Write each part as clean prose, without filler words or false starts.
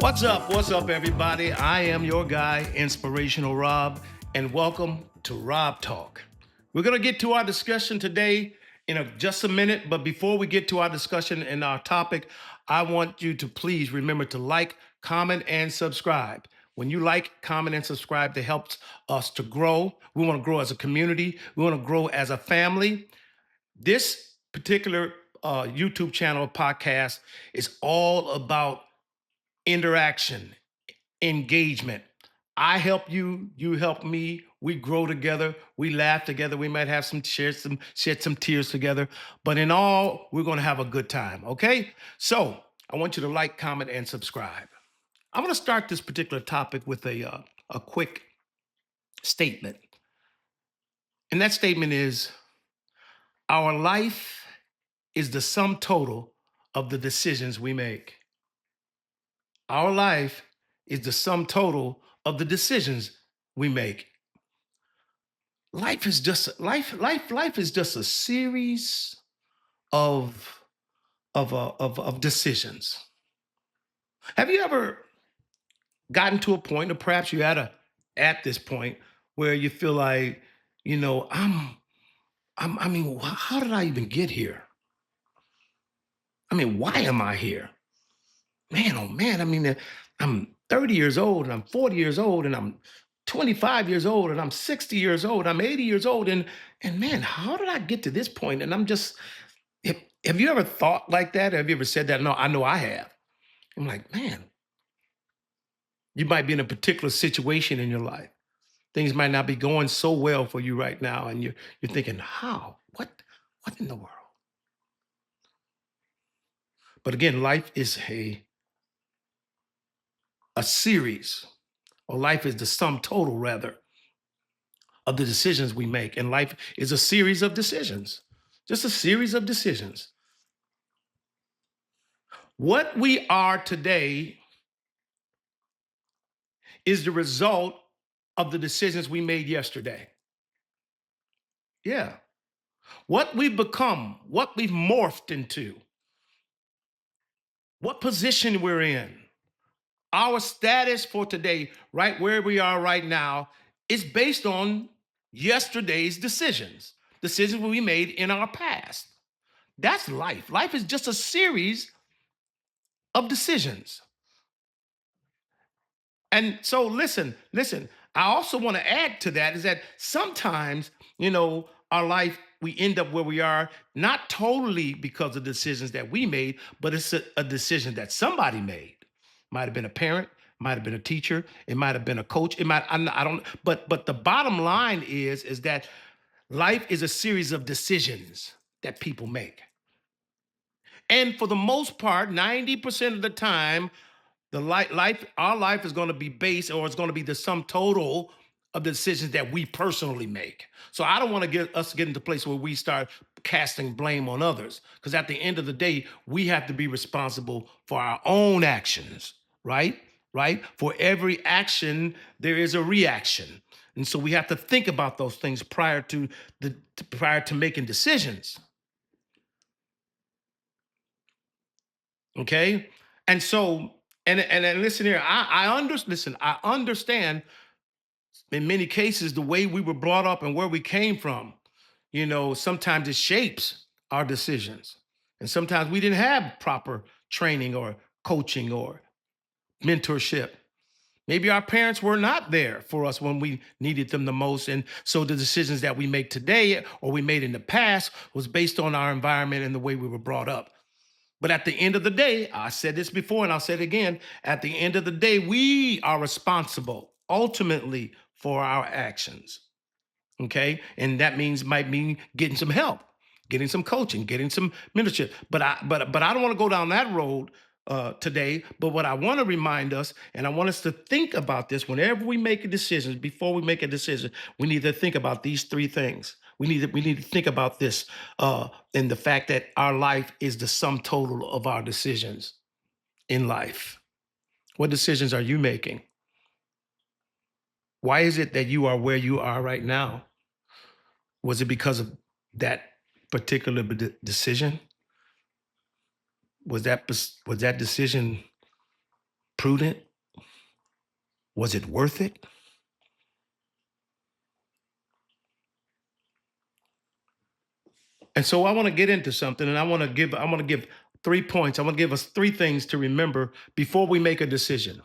What's up, everybody? I am your guy, Inspirational Rob, and welcome to Rob Talk. We're going to get to our discussion today in just a minute, but before we get to our discussion and our topic, I want you to please remember to like, comment, and subscribe. When you like, comment, and subscribe, that helps us to grow. We want to grow as a community, we want to grow as a family. This particular YouTube channel podcast is all about interaction, engagement. I help you, you help me. We grow together, we laugh together. We might have shed some tears together, but in all, we're going to have a good time. Okay, so I want you to like, comment, and subscribe. I'm going to start this particular topic with a quick statement, and that statement is: our life is the sum total of the decisions we make. Our life is the sum total of the decisions we make. Life is just a series of of decisions. Have you ever gotten to a point, or perhaps you at this point, where you feel like, I mean, how did I even get here? I mean, why am I here? Man, oh man, I mean, I'm 30 years old and I'm 40 years old and I'm 25 years old and I'm 60 years old, I'm 80 years old, and man, how did I get to this point? And I'm just, have you ever thought like that? Have you ever said that? No, I know I have. I'm like, man, you might be in a particular situation in your life. Things might not be going so well for you right now, and you're thinking, how? What in the world? But again, life is a series, or life is the sum total, rather, of the decisions we make. And life is a series of decisions, just a series of decisions. What we are today is the result of the decisions we made yesterday. Yeah. What we've become, what we've morphed into, what position we're in, our status for today, right where we are right now, is based on yesterday's decisions we made in our past. That's life. Life is just a series of decisions. And so listen, I also want to add to that is that sometimes, our life, we end up where we are, not totally because of decisions that we made, but it's a decision that somebody made. Might have been a parent, might have been a teacher, it might have been a coach, it might, I don't, but the bottom line is that life is a series of decisions that people make. And for the most part, 90% of the time, our life is going to be based, or it's going to be the sum total of the decisions that we personally make. So I don't want to get into a place where we start casting blame on others, because at the end of the day, we have to be responsible for our own actions, right? Right? For every action, there is a reaction. And so we have to think about those things prior to making decisions. Okay. And so, and listen here, I understand in many cases the way we were brought up and where we came from. Sometimes it shapes our decisions. And sometimes we didn't have proper training or coaching or mentorship. Maybe our parents were not there for us when we needed them the most. And so the decisions that we make today or we made in the past was based on our environment and the way we were brought up. But at the end of the day, I said this before and I'll say it again, at the end of the day, we are responsible ultimately for our actions. Okay. And that might mean getting some help, getting some coaching, getting some mentorship. But I don't want to go down that road today. But what I want to remind us, and I want us to think about this whenever we make a decision, before we make a decision, we need to think about these three things. We need to think about this, and the fact that our life is the sum total of our decisions in life. What decisions are you making? Why is it that you are where you are right now? Was it because of that particular decision? Was that decision prudent? Was it worth it? And so I want to get into something, and I want to give 3 points. I want to give us three things to remember before we make a decision.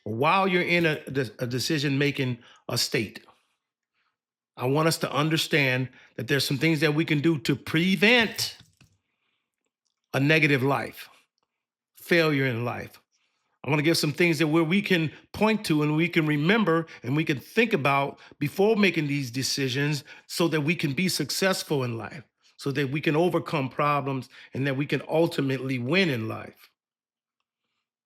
While you're in a decision making state, I want us to understand that there's some things that we can do to prevent a negative life, failure in life. I want to give some things that where we can point to and we can remember and we can think about before making these decisions so that we can be successful in life, so that we can overcome problems and that we can ultimately win in life.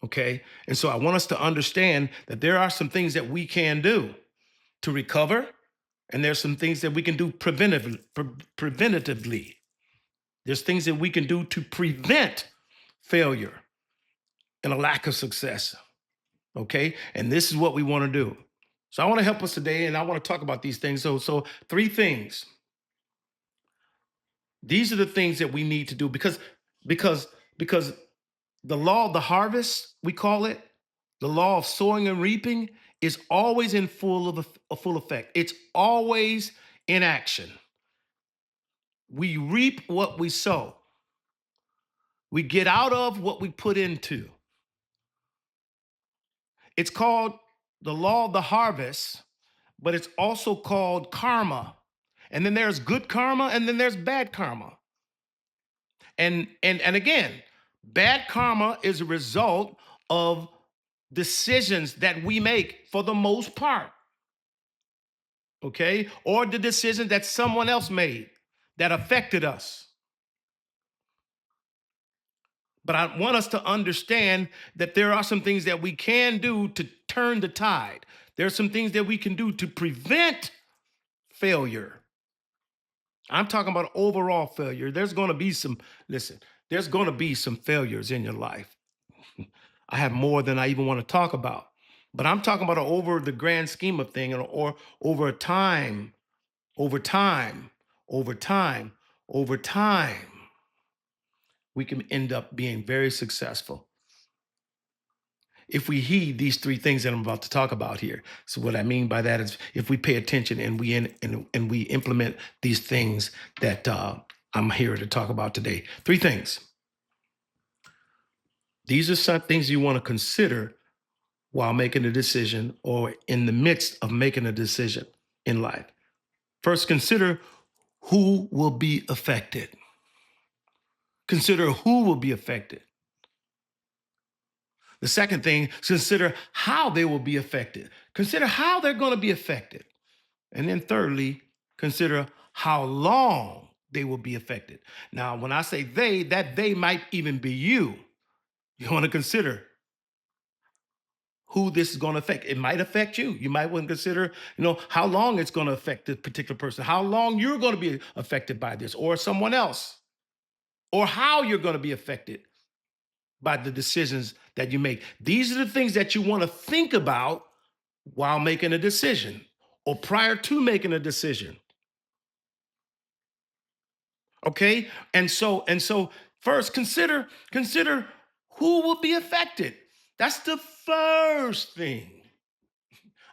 Okay. And so I want us to understand that there are some things that we can do to recover, and there's some things that we can do preventatively. There's things that we can do to prevent failure and a lack of success. Okay. And this is what we want to do. So I want to help us today and I want to talk about these things. So three things. These are the things that we need to do because because the law of the harvest, we call it, the law of sowing and reaping is always in full effect. It's always in action. We reap what we sow. We get out of what we put into. It's called the law of the harvest, but it's also called karma. And then there's good karma and then there's bad karma. And again, bad karma is a result of decisions that we make for the most part. Okay? Or the decision that someone else made that affected us. But I want us to understand that there are some things that we can do to turn the tide. There are some things that we can do to prevent failure. I'm talking about overall failure. There's going to be some, listen, there's going to be some failures in your life. I have more than I even want to talk about. But I'm talking about over the grand scheme of things or over time, over time, over time, over time, we can end up being very successful if we heed these three things that I'm about to talk about here. So what I mean by that is if we pay attention and we implement these things that I'm here to talk about today. Three things. These are some things you want to consider while making a decision or in the midst of making a decision in life. First, consider who will be affected. Consider who will be affected. The second thing, consider how they will be affected. Consider how they're going to be affected. And then thirdly, consider how long they will be affected. Now, when I say they, that they might even be you. You want to consider who this is going to affect. It might affect you. You might want to consider, how long it's going to affect this particular person, how long you're going to be affected by this or someone else, or how you're going to be affected by the decisions that you make. These are the things that you want to think about while making a decision or prior to making a decision. Okay? And so first consider who will be affected. That's the first thing.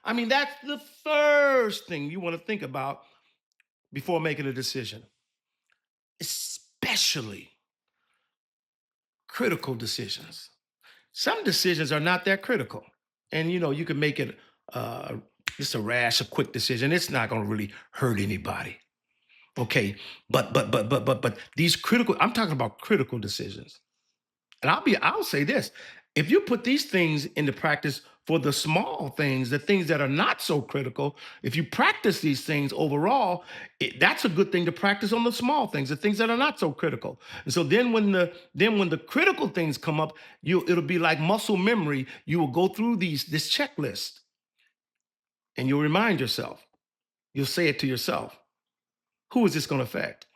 I mean, that's the first thing you want to think about before making a decision, especially critical decisions. Some decisions are not that critical. And you can make it just a rash, a quick decision. It's not going to really hurt anybody. Okay. But these critical, I'm talking about critical decisions. And I'll say this. If you put these things into practice for the small things, the things that are not so critical, if you practice these things overall, that's a good thing to practice on the small things, the things that are not so critical. And so then when the critical things come up, it'll be like muscle memory. You will go through this checklist and you'll remind yourself. You'll say it to yourself. Who is this going to affect?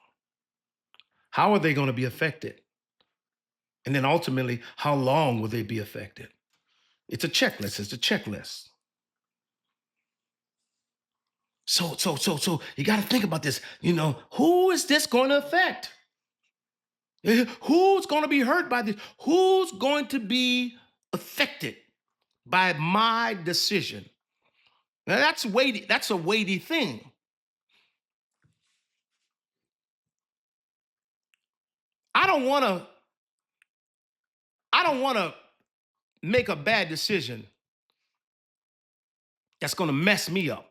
How are they going to be affected? And then ultimately, how long will they be affected? It's a checklist. It's a checklist. So you got to think about this. Who is this going to affect? Who's going to be hurt by this? Who's going to be affected by my decision. Now that's weighty, that's a weighty thing. I don't want to I don't want to make a bad decision that's going to mess me up.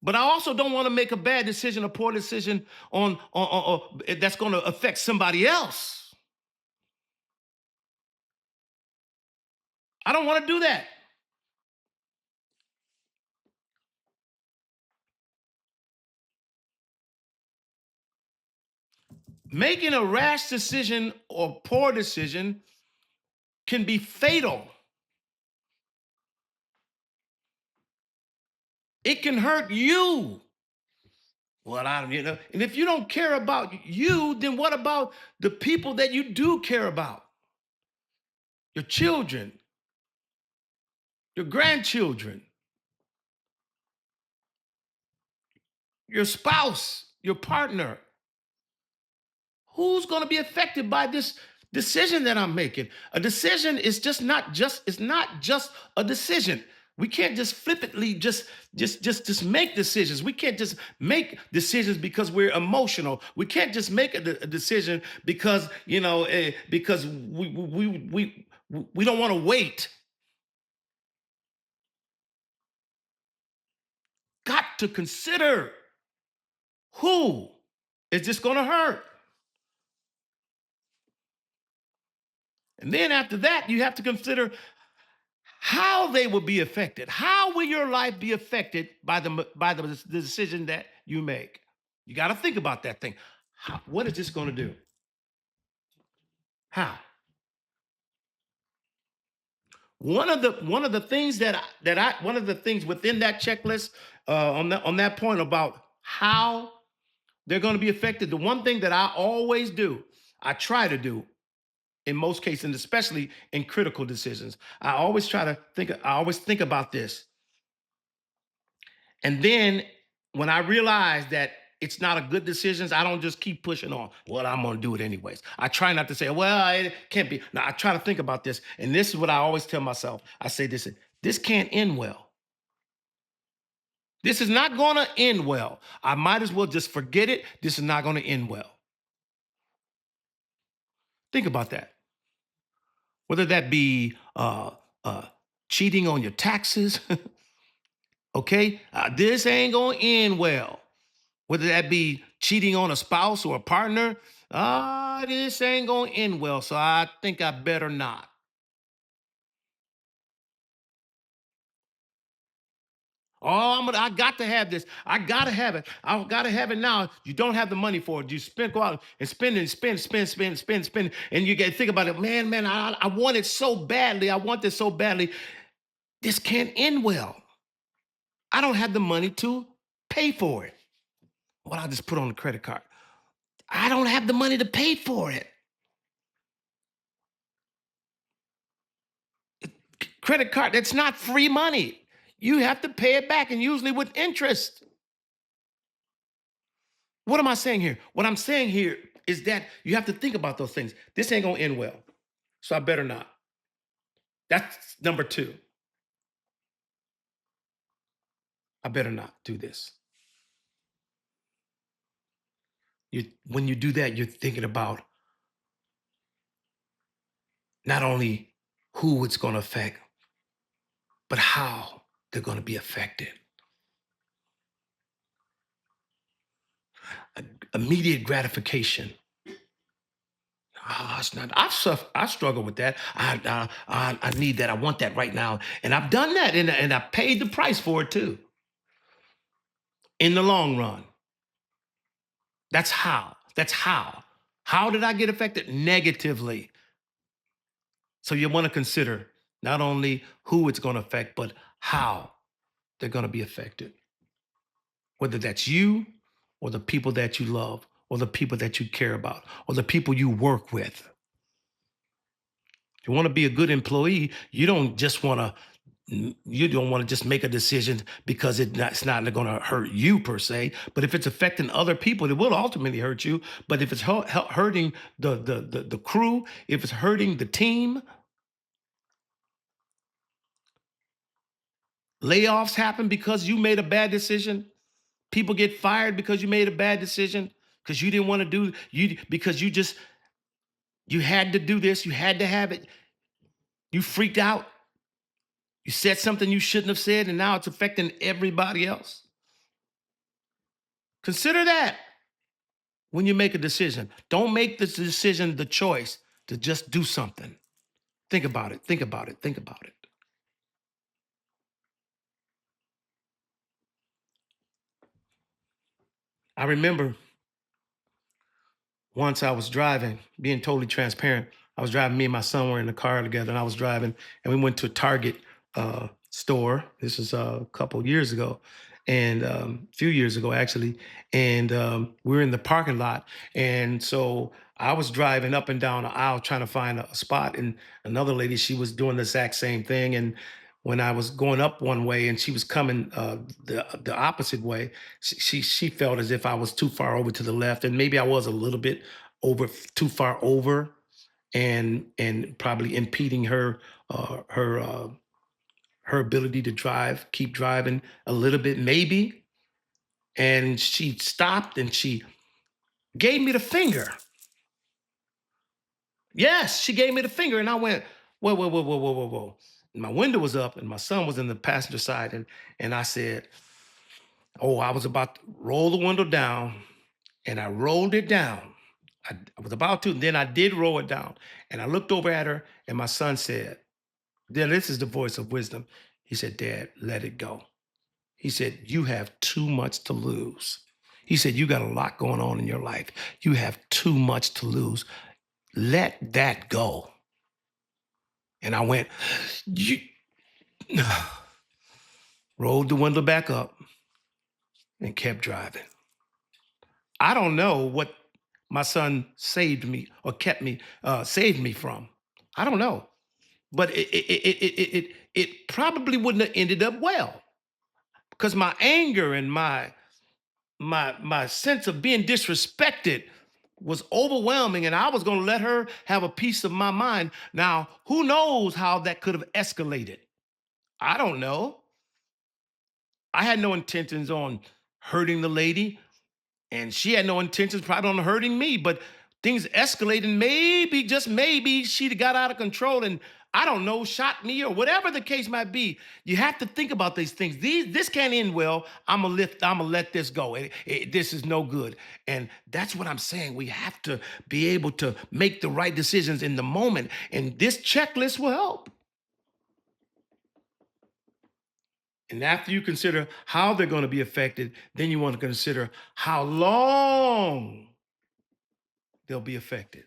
But I also don't want to make a bad decision, a poor decision that's going to affect somebody else. I don't want to do that. Making a rash decision or poor decision can be fatal. It can hurt you. Well, and if you don't care about you, then what about the people that you do care about? Your children, your grandchildren, your spouse, your partner. Who's going to be affected by this decision that I'm making? A decision is it's not just a decision. We can't just flippantly just make decisions. We can't just make decisions because we're emotional. We can't just make a decision because because we don't want to wait. Got to consider who is this going to hurt. And then after that, you have to consider how they will be affected. How will your life be affected by the decision that you make? You got to think about that thing. What is this going to do? How? One of the things one of the things within that checklist on that point about how they're going to be affected. The one thing that I always do, I try to do in most cases, and especially in critical decisions, I always think about this. And then when I realize that it's not a good decision, I don't just keep pushing on. Well, I'm going to do it anyways. I try not to say, well, it can't be. Now, I try to think about this. And this is what I always tell myself. I say this can't end well. This is not going to end well. I might as well just forget it. This is not going to end well. Think about that. Whether that be cheating on your taxes, okay? This ain't going to end well. Whether that be cheating on a spouse or a partner, this ain't going to end well, so I think I better not. Oh, I got to have this. I got to have it. I got to have it now. You don't have the money for it. You go out and spend and spend. And you get to think about it. Man, I want it so badly. I want this so badly. This can't end well. I don't have the money to pay for it. Well, I'll just put on the credit card. I don't have the money to pay for it. Credit card, that's not free money. You have to pay it back, and usually with interest. What am I saying here? What I'm saying here is that you have to think about those things. This ain't going to end well, so I better not. That's number two. I better not do this. When you do that, you're thinking about not only who it's going to affect, but how they're going to be affected. Immediate gratification. It's not. I struggle with that. I need that. I want that right now, and I've done that, and I paid the price for it too. In the long run, that's how. That's how. How did I get affected? Negatively. So you want to consider not only who it's going to affect, but how they're going to be affected. Whether that's you, or the people that you love, or the people that you care about, or the people you work with. If you want to be a good employee, you don't want to just make a decision because it's not going to hurt you per se. But if it's affecting other people, it will ultimately hurt you. But if it's hurting the crew, if it's hurting the team, Layoffs happen because you made a bad decision. People get fired because you made a bad decision, because you didn't want to do you because you had to do this, you had to have it. You freaked out. You said something you shouldn't have said, and now it's affecting everybody else. Consider that when you make a decision. Don't make the decision the choice to just do something. Think about it. Think about it. Think about it. I remember once I was driving, being totally transparent. I was driving, me and my son were in the car together, and I was driving, and we went to a Target store. This was a couple years ago, and a few years ago, actually. And we were in the parking lot. And so I was driving up and down the aisle trying to find a spot. And another lady, she was doing the exact same thing. And when I was going up one way and she was coming the opposite way, she felt as if I was too far over to the left, and maybe I was a little bit over, too far over, and probably impeding her ability to drive, keep driving a little bit, maybe. And she stopped and she gave me the finger. Yes, she gave me the finger, and I went, whoa, whoa, whoa, whoa, whoa, whoa, whoa. And my window was up, and my son was in the passenger side, and I said, oh, I was about to roll the window down, and I rolled it down. I was about to, and then I did roll it down. And I looked over at her, and my son said, "Then this is the voice of wisdom." He said, "Dad, let it go." He said, "You have too much to lose." He said, "You got a lot going on in your life. You have too much to lose. Let that go." And I went, you rolled the window back up and kept driving. I don't know what my son saved me or kept me, saved me from. I don't know. But it probably wouldn't have ended up well, because my anger and my sense of being disrespected was overwhelming, and I was going to let her have a piece of my mind. Now, who knows how that could have escalated? I don't know. I had no intentions on hurting the lady, and she had no intentions probably on hurting me, but things escalated. Maybe, just maybe, she got out of control and, I don't know, shot me or whatever the case might be. You have to think about these things. This can't end well. I'm gonna let this go. This is no good. And that's what I'm saying. We have to be able to make the right decisions in the moment, and this checklist will help. And after you consider how they're going to be affected, then you want to consider how long they'll be affected.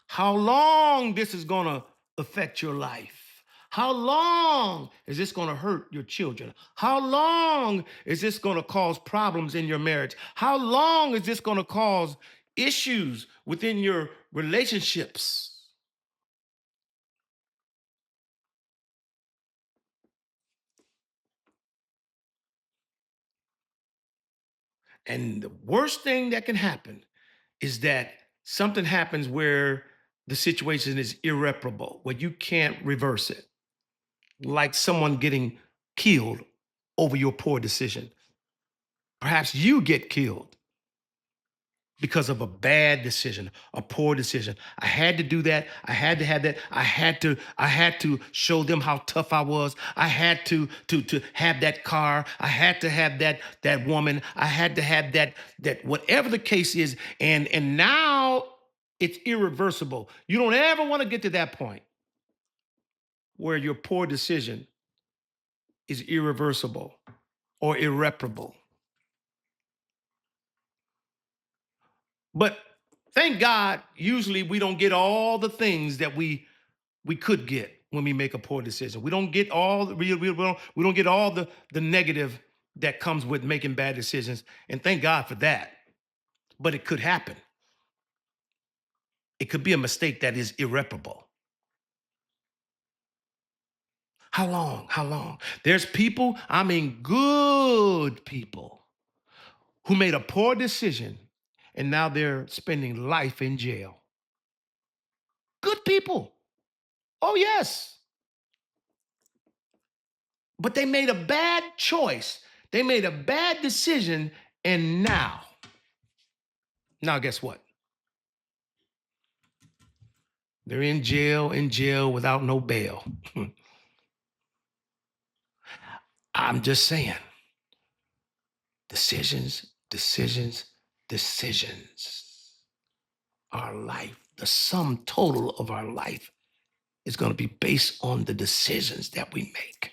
How long this is going to affect your life. How long is this going to hurt your children? How long is this going to cause problems in your marriage? How long is this going to cause issues within your relationships? And the worst thing that can happen is that something happens where the situation is irreparable, where you can't reverse it, like someone getting killed over your poor decision. Perhaps you get killed because of a bad decision, a poor decision. I had to do that. I had to have that. I had to show them how tough I was. I had to have that car. I had to have that woman. I had to have that whatever the case is. And now it's irreversible. You don't ever want to get to that point where your poor decision is irreversible or irreparable. But thank God, usually we don't get all the things that we could get when we make a poor decision. We don't get all the we don't get all the negative that comes with making bad decisions. And thank God for that. But it could happen. It could be a mistake that is irreparable. How long? How long? There's people, I mean good people, who made a poor decision and now they're spending life in jail. Good people. Oh yes. But they made a bad choice. They made a bad decision, and now guess what? They're in jail without no bail. I'm just saying, decisions, decisions, decisions. Our life, the sum total of our life is going to be based on the decisions that we make.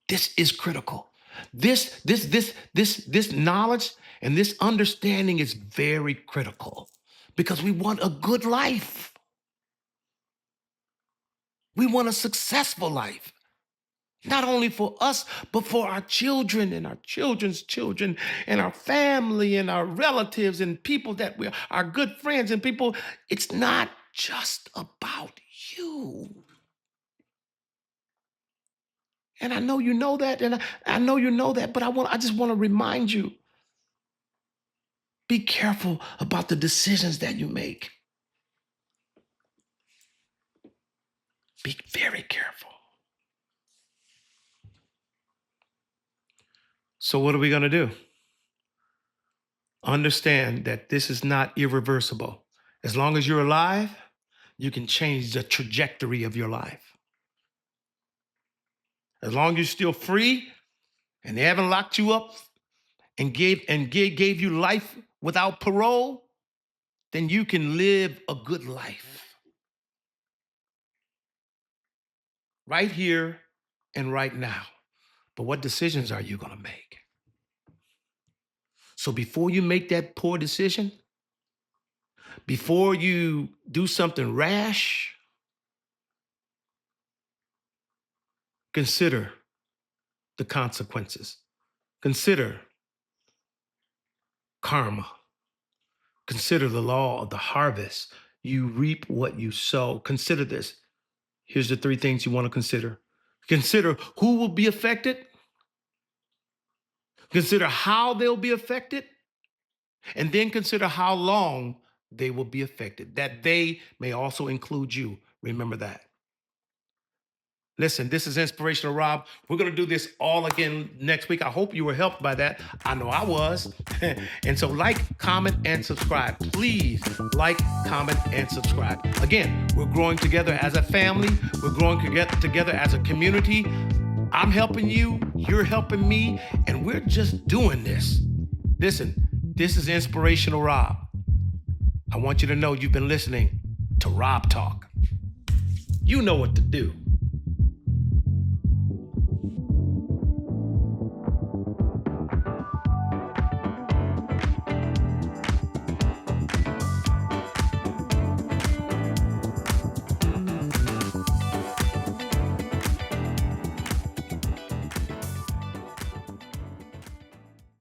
This is critical. This knowledge and this understanding is very critical because we want a good life. We want a successful life, not only for us, but for our children and our children's children and our family and our relatives and people that we are, our good friends and people. It's not just about you. And I know you know that, and I know you know that, but I just want to remind you, be careful about the decisions that you make. Be very careful. So what are we going to do? Understand that this is not irreversible. As long as you're alive, you can change the trajectory of your life. As long as you're still free and they haven't locked you up and gave you life without parole, then you can live a good life right here and right now. But what decisions are you going to make? So before you make that poor decision, before you do something rash, consider the consequences. Consider karma. Consider the law of the harvest. You reap what you sow. Consider this. Here's the three things you want to consider. Consider who will be affected. Consider how they'll be affected. And then consider how long they will be affected. That they may also include you. Remember that. Listen, this is Inspirational Rob. We're going to do this all again next week. I hope you were helped by that. I know I was. And so like, comment, and subscribe. Please like, comment, and subscribe. Again, we're growing together as a family. We're growing together as a community. I'm helping you. You're helping me. And we're just doing this. Listen, this is Inspirational Rob. I want you to know you've been listening to Rob Talk. You know what to do.